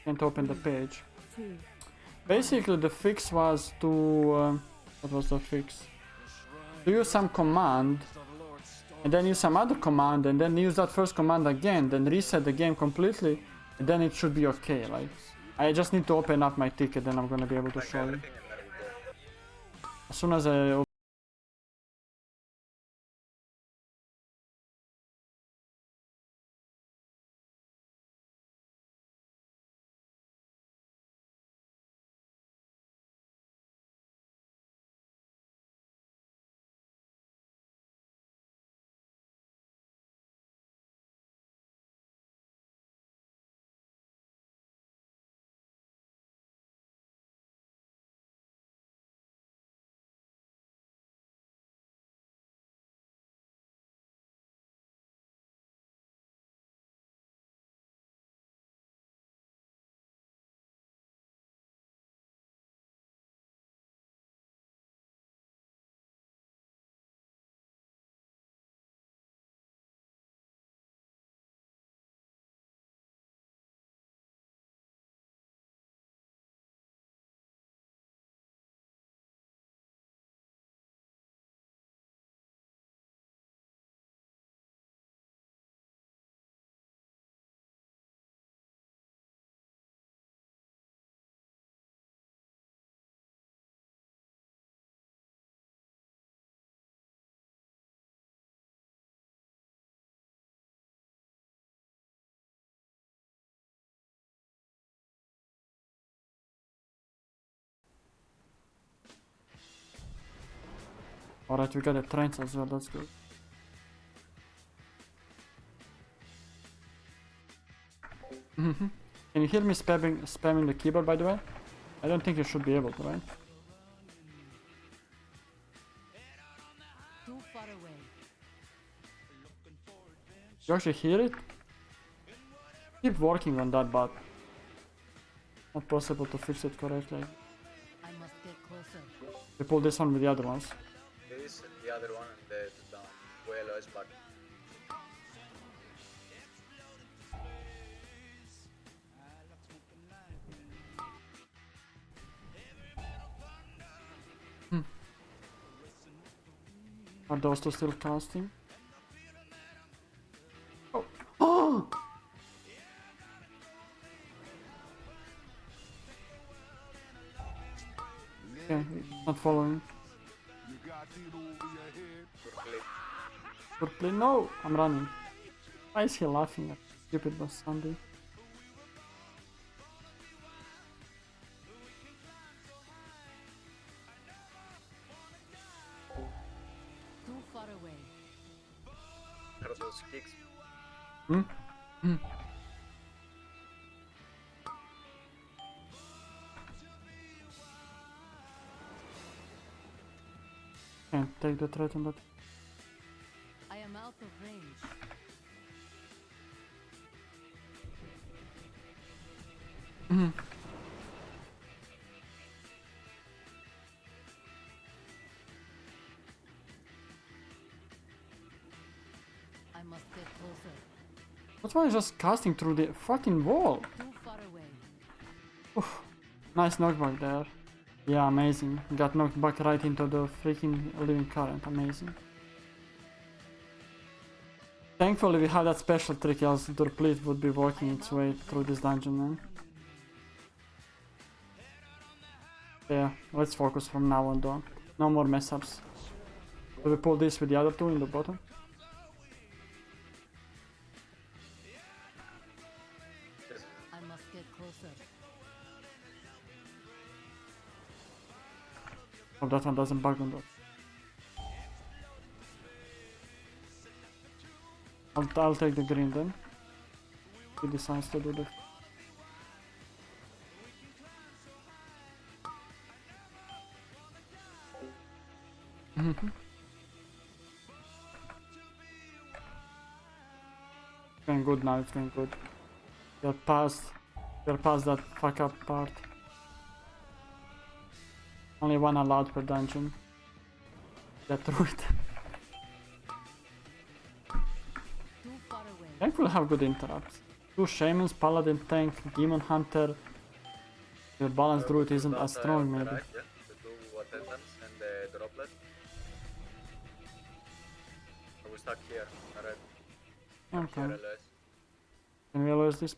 Can't open the page. Basically, the fix was to... what was the fix? To use some command, and then use some other command, and then use that first command again, then reset the game completely, and then it should be okay, right? I just need to open up my ticket, then I'm gonna be able to show you. As soon as I open... Alright, we got a trench as well, that's good. Can you hear me spamming the keyboard, by the way? I don't think you should be able to, right? Too far away. You actually hear it? Keep working on that, but not possible to fix it correctly. I must get closer. We pull this one with the other ones. This, the other one, and the down. Well, is back. Are those two still casting? Oh! Oh! Okay, not following. Good play. No! I'm running. Why is he laughing at stupid boss Sunday? Too far away. Are those kicks? Can't take the threat on that. I am out of range. I must get closer. That's why he's just casting through the fucking wall. Too far away. Oof. Nice knockback there. Yeah, amazing. Got knocked back right into the freaking living current. Amazing. Thankfully we have that special trick, else Durpleet would be working its way through this dungeon, man. Yeah, let's focus from now on though. No more mess ups. Do we pull this with the other two in the bottom? I must get closer. Hope that one doesn't bug on that. I'll take the green then. He decides to do this. Going good now, it's going good. We're past that fuck up part. Only one allowed per dungeon. Get through it. Too far away. Thankfully have good interrupts. Two shamans, paladin tank, demon hunter. Your balanced druid isn't as strong, maybe. Right, yeah. The two attendants and the droplet. Are we stuck here? Alright. Okay. Here, LS. Can we lose this?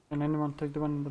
Can anyone take the one in the...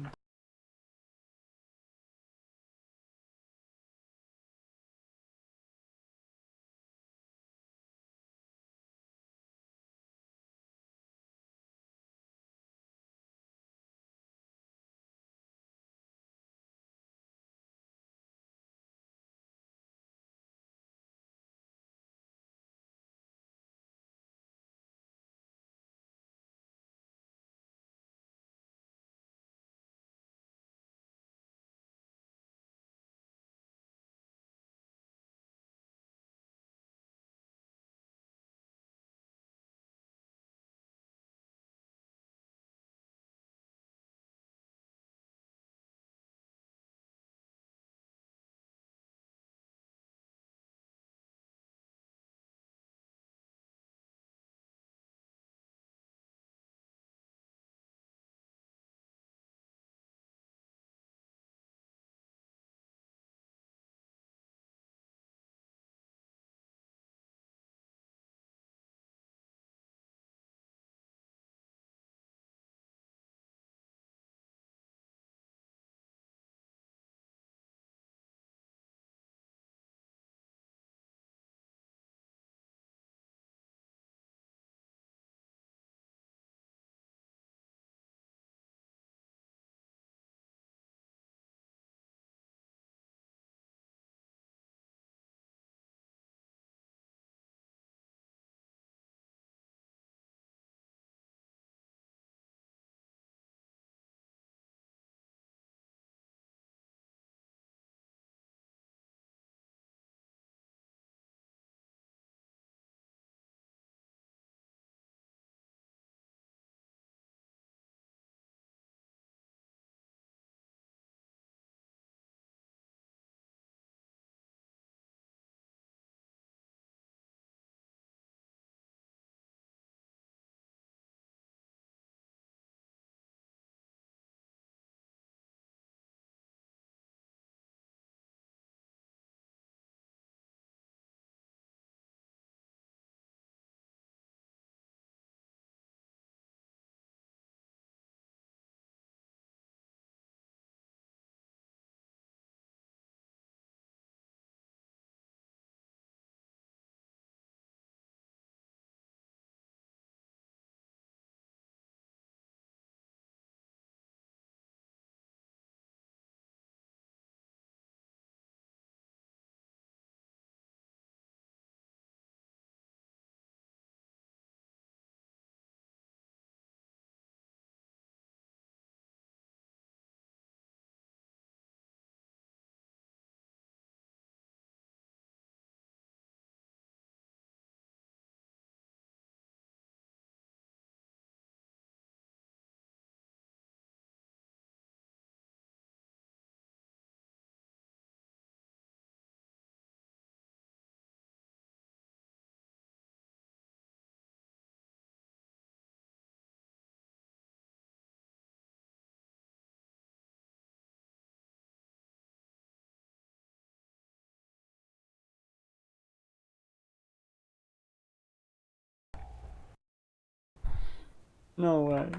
No way.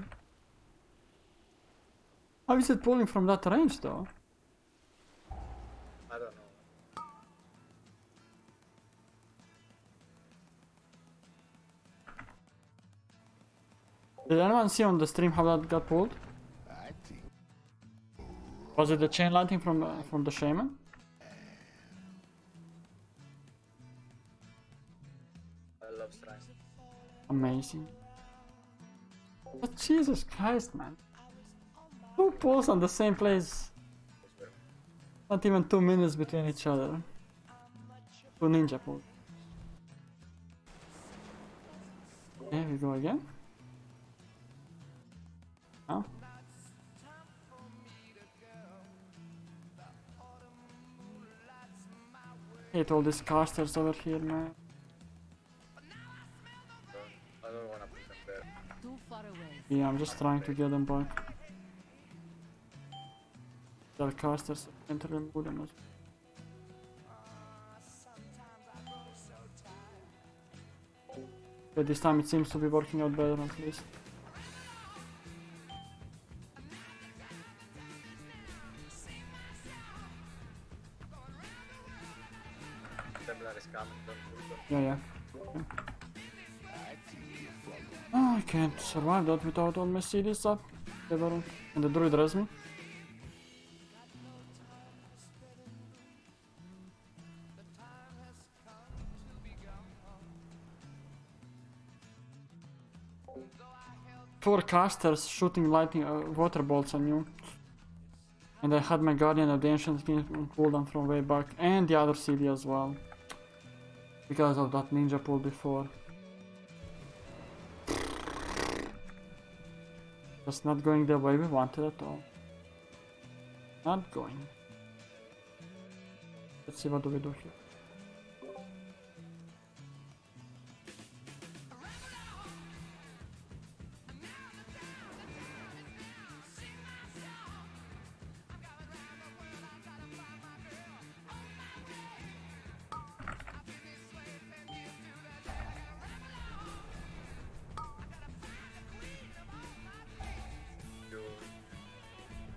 How is it pulling from that range though? I don't know. Did anyone see on the stream how that got pulled? Was it the chain lightning from the shaman? I love shrines. Amazing. But Jesus Christ, man. Two pulls on the same place. Not even 2 minutes between each other. Two ninja pulls. There we go again. Oh. Hate all these casters over here, man. wanna put them there. Too far away. Yeah, I'm just trying to get them back. Their casters, I can't remove them as but this time it seems to be working out better at least. Templar is coming, don't shoot them. Yeah, yeah. Okay. Oh, I can't survive that without all my CDs up. And the druid res me. Four casters shooting lightning water bolts on you. And I had my Guardian of the Ancient King on cooldown from way back. And the other CD as well. Because of that ninja pull before. Just not going the way we wanted at all. Not going. Let's see what do we do here.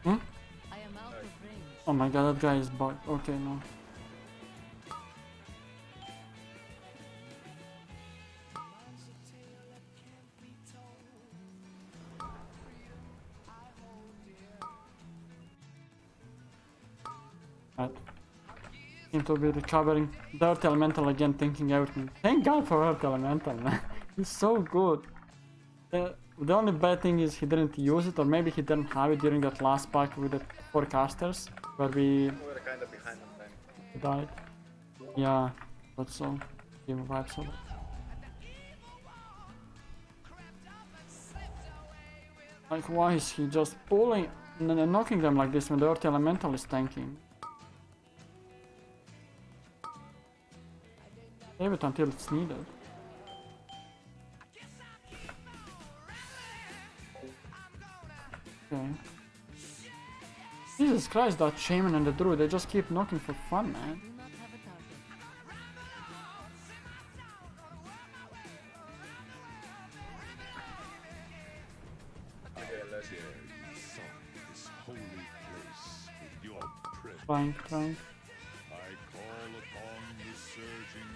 You I am out of range. Oh my god, that guy is bugged. Okay, no. Right. Seem to be recovering. The Earth Elemental again, thinking everything. Thank God for Earth Elemental, man. He's so good. The only bad thing is he didn't use it, or maybe he didn't have it during that last pack with the 4 casters, where we were kinda behind on time. died. Yeah, that's so. Game vibes of it. Like, why is he just pulling and knocking them like this when the Earth Elemental is tanking? Save it until it's needed. Okay. Jesus Christ, that shaman and the druid, they just keep knocking for fun, man. Do not have a target. Okay, let's This holy place with your presence. Trying. I call upon the surging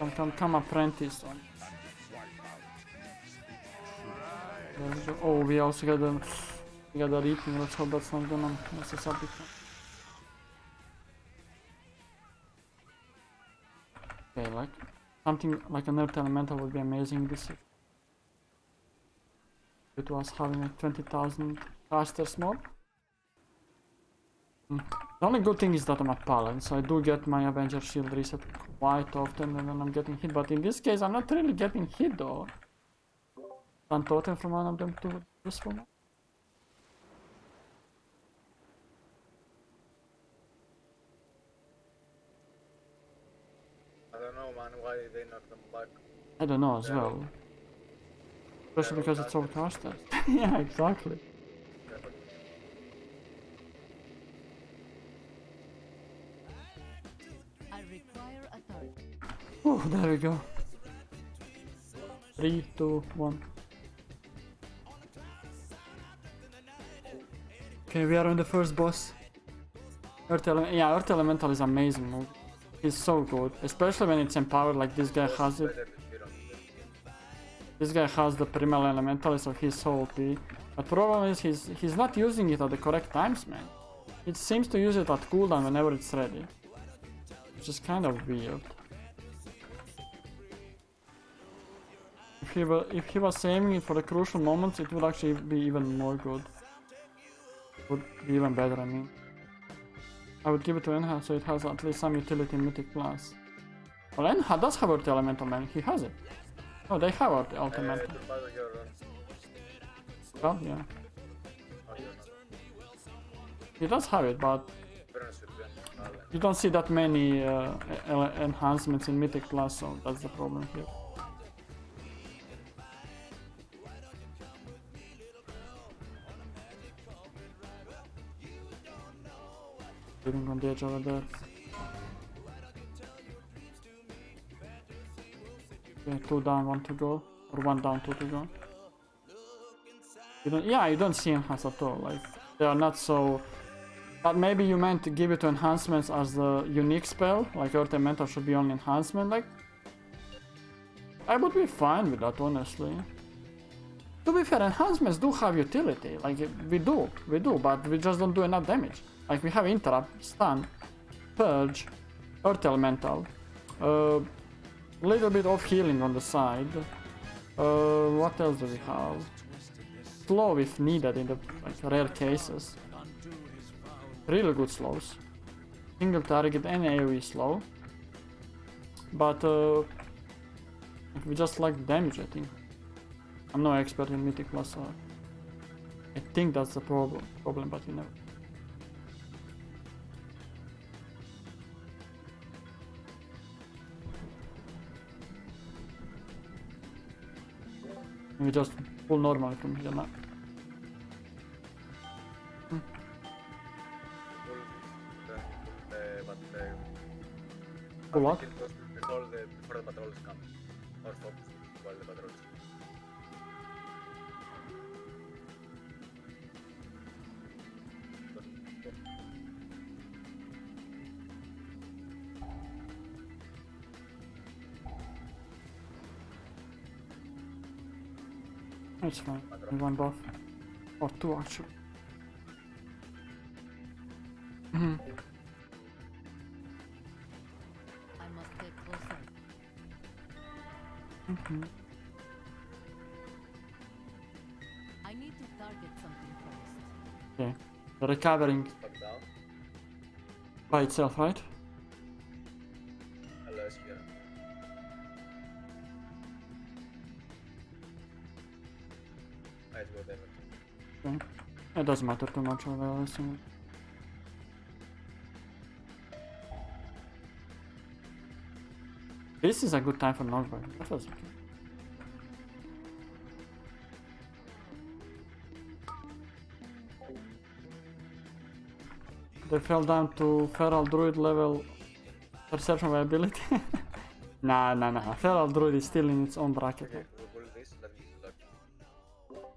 waters. Come, apprentice. And wipe out There we go. Oh, we also got the reaping. Let's hope that's not gonna mess us up. Okay, like something like an Earth Elemental would be amazing this year. It was having like 20,000 casters more. The only good thing is that I'm a Paladin, so I do get my Avenger shield reset quite often when I'm getting hit, but in this case I'm not really getting hit though. Can totem from one of them to useful now? I don't know, man, why they knock them back. I don't know as well. Especially because it's all casters. Yeah, exactly. I require a target. Oh, there we go. 3, 2, 1. Okay, we are on the first boss. Earth Elemental is amazing move. He's so good, especially when it's empowered like this guy has it. Better to hit on them. This guy has the Primal Elemental, so he's so OP. But problem is he's not using it at the correct times, man. It seems to use it at cooldown whenever it's ready, which is kind of weird. If he was aiming it for the crucial moments, it would actually be even more good. Would be even better, I mean. I would give it to Enha so it has at least some utility in Mythic Plus. Well, Enha does have Earth Elemental, man. He has it. Oh, they have Earth Elemental. Turbado, you're on. Well, yeah. Oh, you're not. He does have it, but Burns should be on Paladin. you don't see that many enhancements in Mythic Plus, so that's the problem here. Sitting on the edge over there. Yeah, 2 down, 1 to go. Or 1 down, 2 to go. You don't see enhance at all. Like, they are not so... But maybe you meant to give it to enhancements as a unique spell. Like, Earth Elemental should be only enhancement. Like, I would be fine with that, honestly. To be fair, enhancements do have utility. Like, we do, but we just don't do enough damage. Like, we have Interrupt, Stun, Purge, Earth Elemental, little bit of healing on the side. What else do we have? Slow if needed in the rare cases. Really good slows. Single target and AoE slow. But we just like damage, I think. I'm no expert in Mythic Plus, so I think that's the problem, but you know. We just pull normally from here now. Pull what? Before the patrols come. Or focus while the patrols come. It's fine. We want both. Or 2 actually. I must get closer. I need to target something first. Okay. Recovering Back down. by itself, right? Unless here. Nice, whatever. Okay. It doesn't matter too much over this thing. This is a good time for knockback. That was okay. They fell down to Feral Druid level perception ability. Nah. Feral Druid is still in its own bracket. Okay, we pull this, let me use lucky. Hello.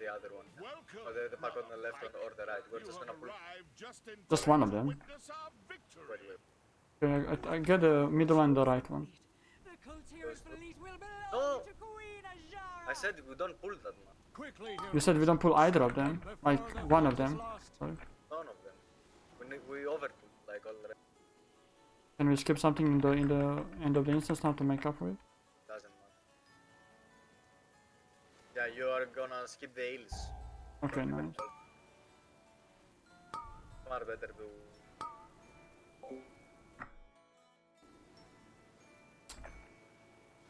the other one. Welcome, Or the pack on the left Malak. or the right. We're You just have gonna pull. arrived just in Just time one of to them. witness our victory. Wait, wait. Okay, I get the middle and the right one. The Cultira's fleet will belong No. to Queen Azara. I said we don't pull that man. Quickly, You said we don't pull either of them. Like one of them. Sorry. None of them. We overpulled like all the rest. Can we skip something in the end of the instance now to make up for it? Doesn't matter. Yeah, you are gonna skip the hills. Okay, nice. Far better to.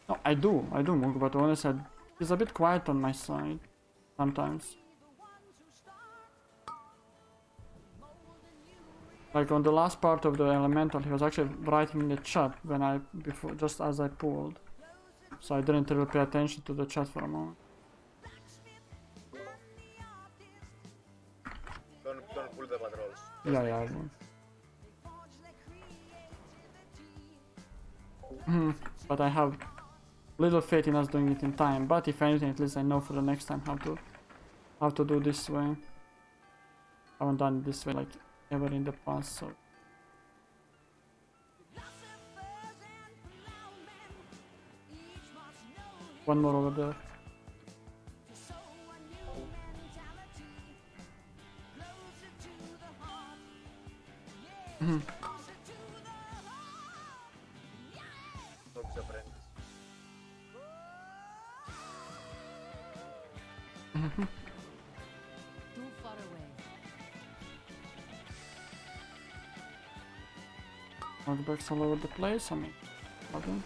No, I do, Moog, but honestly, he's a bit quiet on my side sometimes. Like on the last part of the elemental, he was actually writing in the chat when just as I pulled. So I didn't really pay attention to the chat for a moment. Don't pull the patrols. Yeah, I won't. But I have little faith in us doing it in time. But if anything, at least I know for the next time how to do this way. I haven't done it this way like ever in the past, so. One more over there. Focus your friends. Too far away. Knockbacks all over the place, I mean, nothing.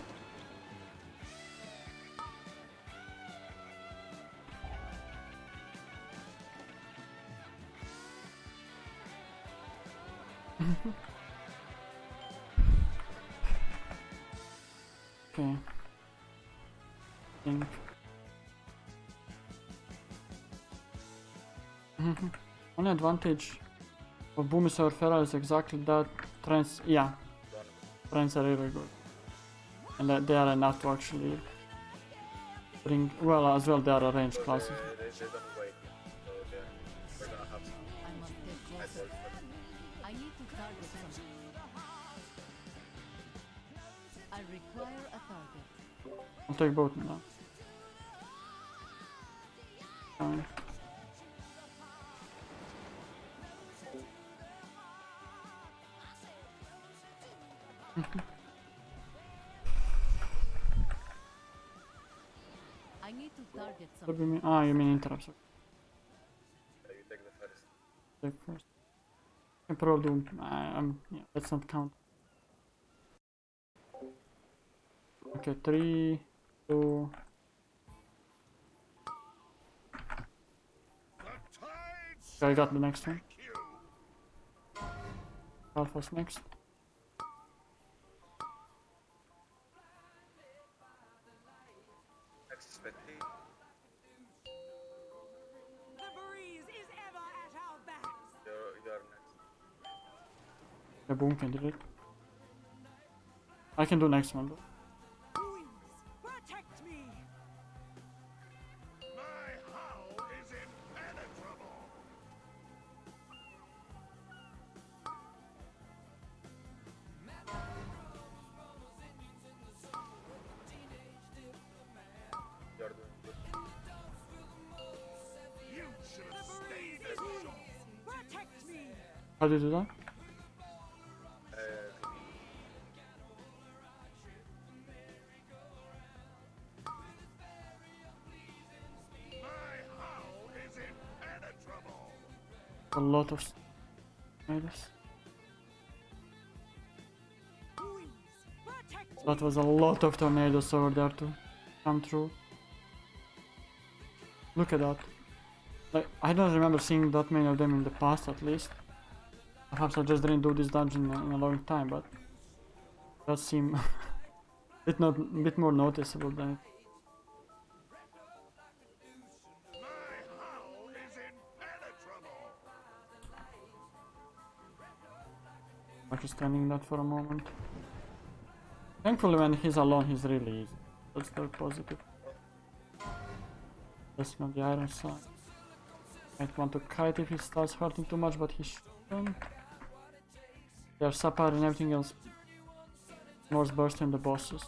Okay. Think. Only advantage of Boomis or Feral is exactly that. Trends, yeah. Trends are really good. And that they are enough to actually bring, well, as well they are a range classes. They don't wait. So we're gonna have some. I must get I closer. told I need to target something. I require a target. I'll take both now. Fine. I need to target What do something. you mean? Ah, you mean interrupts. Okay, you take the first. take first. Can probably do. Yeah, let's not count. Okay, 3, 2. The tides Okay, I got the next one. thank you. Alpha's next. Next is Betty. The breeze is ever at our backs. You're next. The boom can do it. I can do next one though. Queens, protect me. My howl is impenetrable. You're doing good. You should The have stayed breeze is ashore. yours. Protect me. How do you do that? My howl is impenetrable. A lot of tornadoes. Queens, protect me. That was a lot of tornadoes over there to come through. Look at that. Like, I don't remember seeing that many of them in the past at least. Perhaps I just didn't do this dungeon in a long time, but it does seem bit more noticeable than it. My howl is impenetrable. I'm just standing that for a moment. Thankfully when he's alone he's really easy. That's the positive. Blessing of the iron side. Might want to kite if he starts hurting too much, but he shouldn't. They're Sapar and everything else. North bursting the bosses.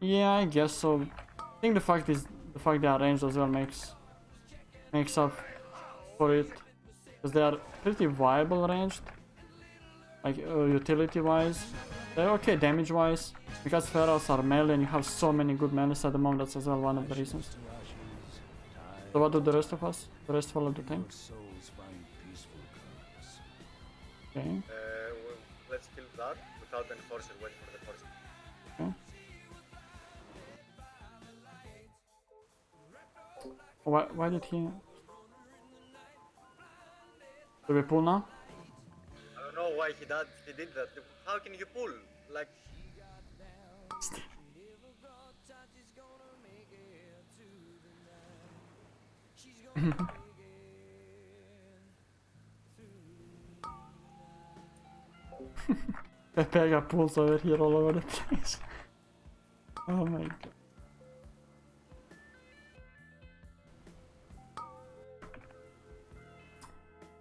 Yeah, I guess so. I think the fact they are ranged as well makes up for it, because they are pretty viable ranged, like utility wise. They're okay damage wise, because ferals are melee and you have so many good melees at the moment. That's as well one of the reasons. So what do the rest of us? The rest follow the tank. Okay. Let's kill that without any forcer, wait for the forcer. Okay. Why did he... Do we pull now? I don't know why he did that. How can you pull? Like, Pega pulls over here all over the place. Oh my god.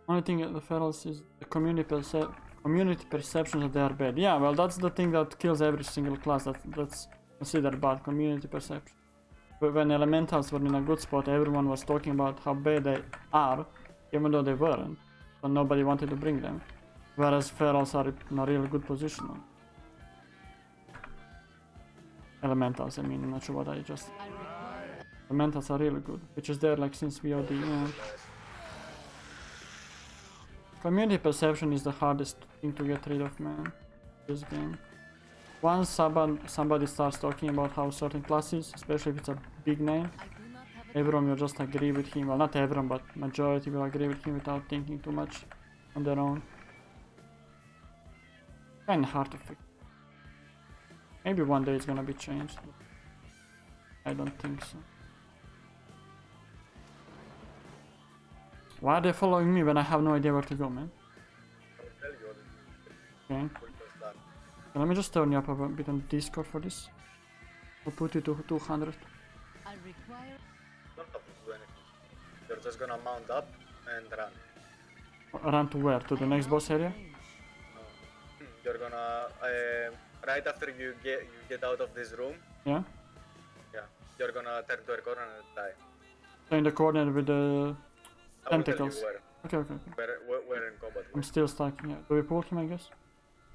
Only thing the ferals is the community perception that they are bad. Yeah, well that's the thing that kills every single class. That's considered bad, community perception. But when elementals were in a good spot, everyone was talking about how bad they are, even though they weren't. So nobody wanted to bring them. Whereas ferals are in a really good position. Elementals, I mean, I'm not sure what I just... I require Elementals are really good, which is there like since VOD, yeah. Community perception is the hardest thing to get rid of, man, this game. Once somebody starts talking about how certain classes, especially if it's a big name, I do not have a everyone will just agree with him. Well, not everyone, but majority will agree with him without thinking too much on their own. Kinda hard to fix. Maybe one day it's gonna be changed. I don't think so. Why are they following me when I have no idea where to go, man? I will tell you what Okay. was done. Let me just turn you up a bit on Discord for this. I'll put you to 200. I require You don't have to do anything. You're just gonna mount up and run. Run to where? To the next boss area? You're gonna right after you get out of this room, Yeah? you're gonna turn to a corner and die. So in the corner with the I will tell tentacles. you where. Okay. We're in combat. I'm still stuck. Yeah. Do we pull him, I guess?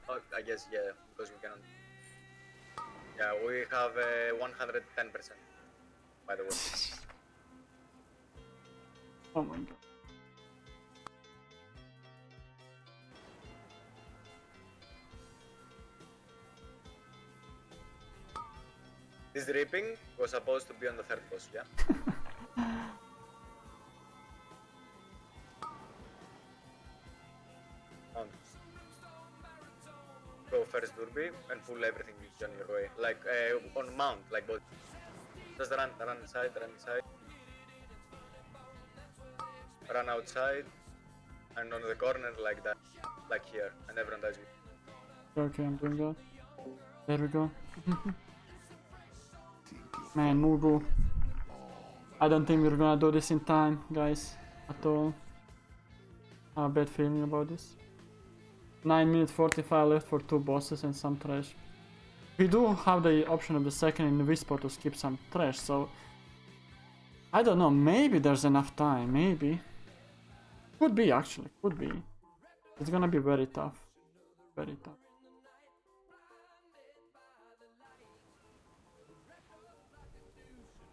Oh, I guess yeah, because we cannot. Yeah, we have 110%. By the way. Oh my god. This ripping was supposed to be on the third boss, yeah? On. Go first Durbem and pull everything you see on your way. Like on mount, like both. Just run inside, run outside, and on the corner like that, like here, and everyone dies with you. Okay, I'm doing that. There we go. Man, Mugu. I don't think we're gonna do this in time, guys. At all. I have a bad feeling about this. 9 minutes 45 left for 2 bosses and some trash. We do have the option of the second in Whisper to skip some trash, so... I don't know, maybe there's enough time, maybe. Could be, actually, could be. It's gonna be very tough. Very tough.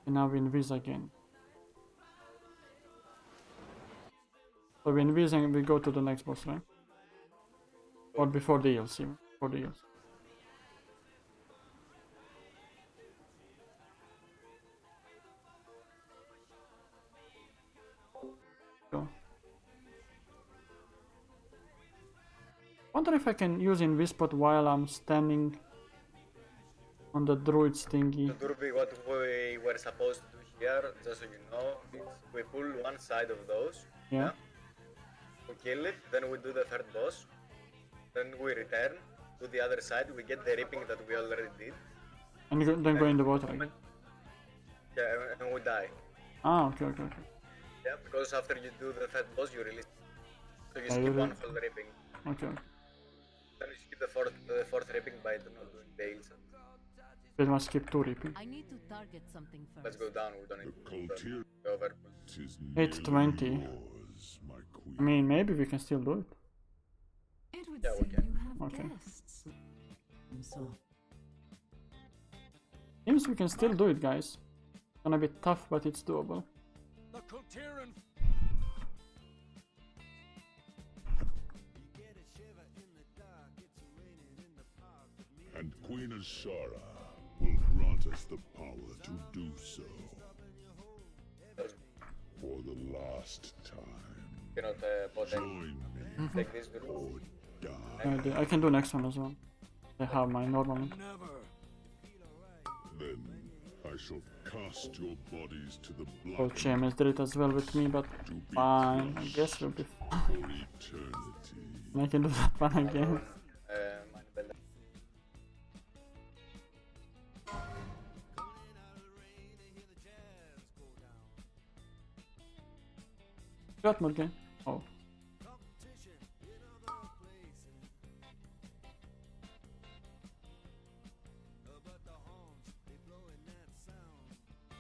And now we invis again. So we invis and we go to the next boss, right? Or before the DLC, before the DLC. Go. Wonder if I can use Invispot while I'm standing on the druid's thingy. To Durbem, what we were supposed to do here, just so you know, is we pull one side of those. Yeah. We kill it, then we do the third boss. Then we return to the other side, we get the ripping that we already did. And then go in the water again. Yeah, and we die. Ah, okay. Yeah, because after you do the third boss, you release. So you Yeah, skip you one re- whole ripping. Okay. Then you skip the fourth ripping by not doing the heals. Pretty much skip 2 reaping. I need to target something first. Let's go down. We don't need The to Coltier go over. is 820. nearly yours, my queen. I mean, maybe we can still do it. It would Yeah, we seem can. you have Okay. guests. So, Seems we can still do it, guys. Gonna be tough, but it's doable. The Coltieran and Queen Ashara will grant us the power to do so for the last time. Cannot bot end. Join me Take this group. or die. I can do next one as well. I have my normal one. Then I shall cast your bodies to the Oh, black James did it as well with me, but to be fine. I crushed guess we'll be fine. for eternity. I can do that one again. Mine better. Got more game. Oh.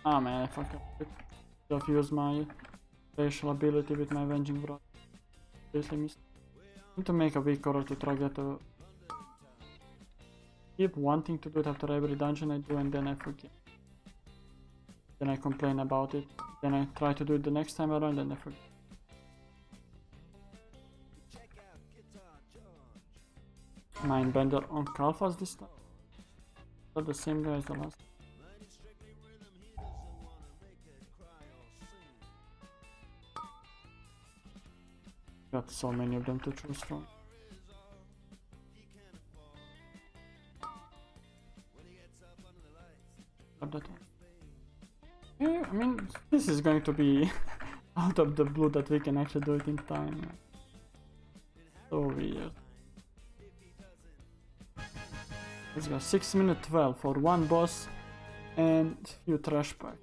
Ah man, I fucked up. Should have used my facial ability with my Avenging Rod. Seriously missed. I need to make a weak order to try get a... Keep wanting to do it after every dungeon I do and then I forget. Then I complain about it. Then I try to do it the next time around and I forget. Mindbender on Kalphas this time. Not the same guy as the last. Got so many of them to choose from. Got that one. Yeah, I mean, this is going to be out of the blue that we can actually do it in time. So weird. Let's go 6 minutes 12 for one boss and few trash packs.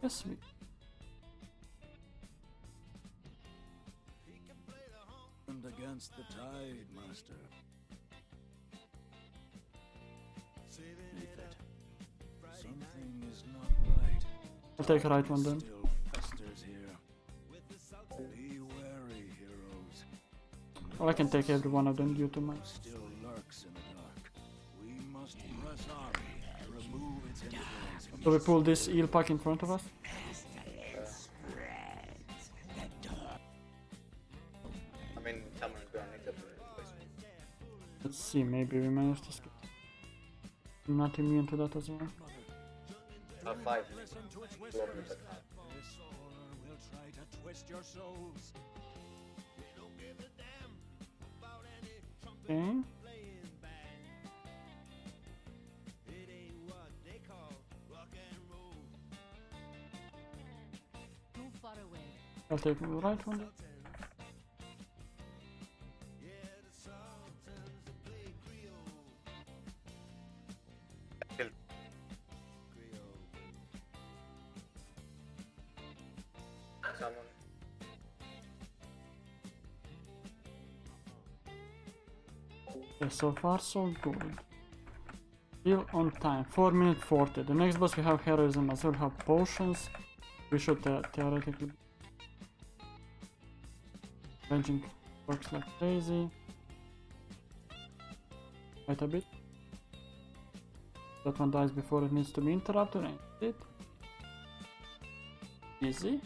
Yes, we. And against the tide, master. Ethan, something is not right. I'll take right one then. Still festers here. Be wary, heroes. Or I can take every one of them due to my. Still lurks in the dark. We must press on to remove its influence from So we pull this eel pack in front of us. I mean, someone is gonna need that place. Let's see, maybe we manage to skip. I'm not immune to that as well. Have 5. Listen to its Two whispers. of them that have. This order will try to twist your souls. Okay. too far away. I'll take the right one. Kill. Someone. Okay, so far so good. Still on time. 4 minutes 40. The next boss we have heroism as well. Have potions. We should theoretically. Ranging works like crazy. Quite a bit. That one dies before it needs to be interrupted and it. Easy.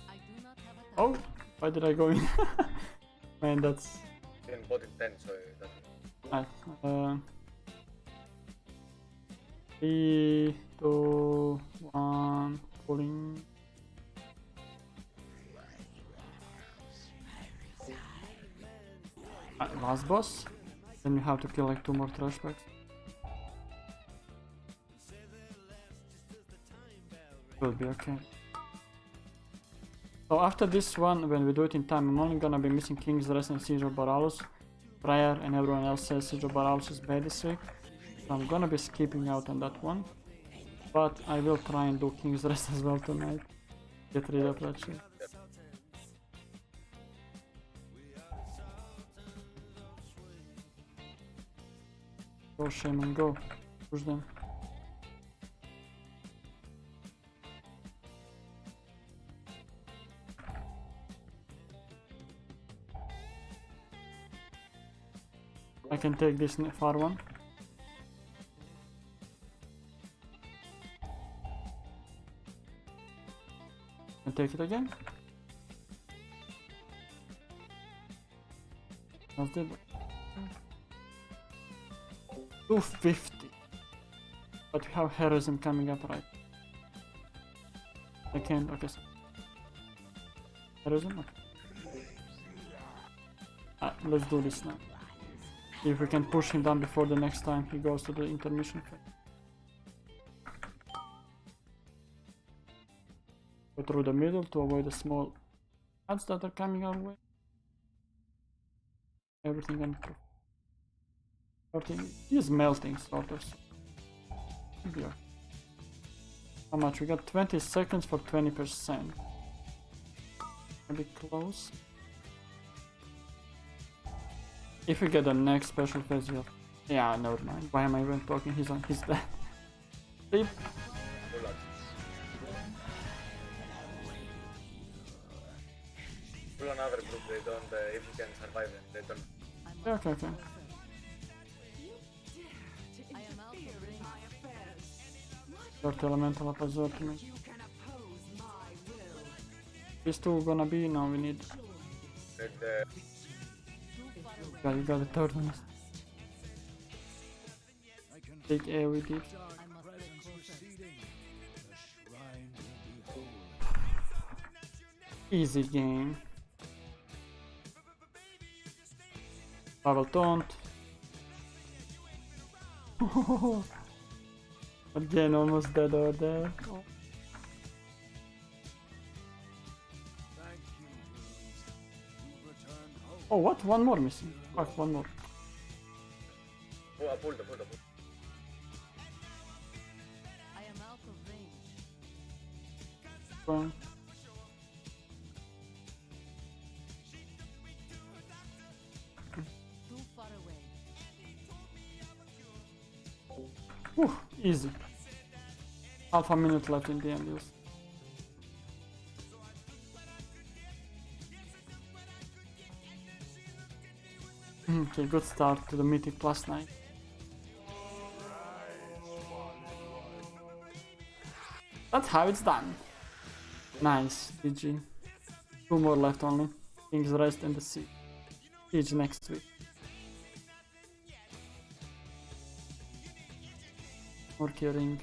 I do not have a Oh, target. why did I go in? Man, that's. Didn't bot in 10, so it doesn't. Right. 3, 2, 1, pulling. Last boss. Then you have to kill like 2 more trash packs. Will be okay. So after this one, when we do it in time, I'm only gonna be missing King's Rest and Siege of Baralus. Prior and everyone else says Siege of Baralus is bad this week. So I'm gonna be skipping out on that one. But I will try and do King's Rest as well tonight. Get rid of that shit. Go Shaman, go. Push them. I can take this far one. And take it again. How's that? 250. But we have heroism coming up, right? I can't. Okay. So. Heroism? Okay. Let's do this now. If we can push him down before the next time he goes to the intermission phase. Go through the middle to avoid the small ads that are coming our way. Everything under. Everything is melting, sort of. Yeah. How much? We got 20 seconds for 20%. A bit close. If we get the next special phase, we'll... Yeah, never mind. Why am I even talking? He's on. He's dead. Sleep. Pull another group. They don't. If you can survive them, they don't. Yeah, okay, okay. I am out of range. Dirty elemental up Azeroth to me. You can oppose my will. These two gonna be now. We need. That, Yeah, you got the third one. I can Take air with it. dark I must look presence closer. receding. The shrine will be whole. Easy game. Bubble taunt. Again, almost dead over there. Oh. Thank you, heroes. You've returned hope. Oh, what? One more missing. Fuck, one more. oh, pull the. I am out of range. One. Too far away. Whew, easy. Half a minute left in the end. Yes. Okay, good start to the Mythic +9. That's how it's done. Nice, GG. 2 more left only. King's Rest and the Sea. Siege next week. More curing.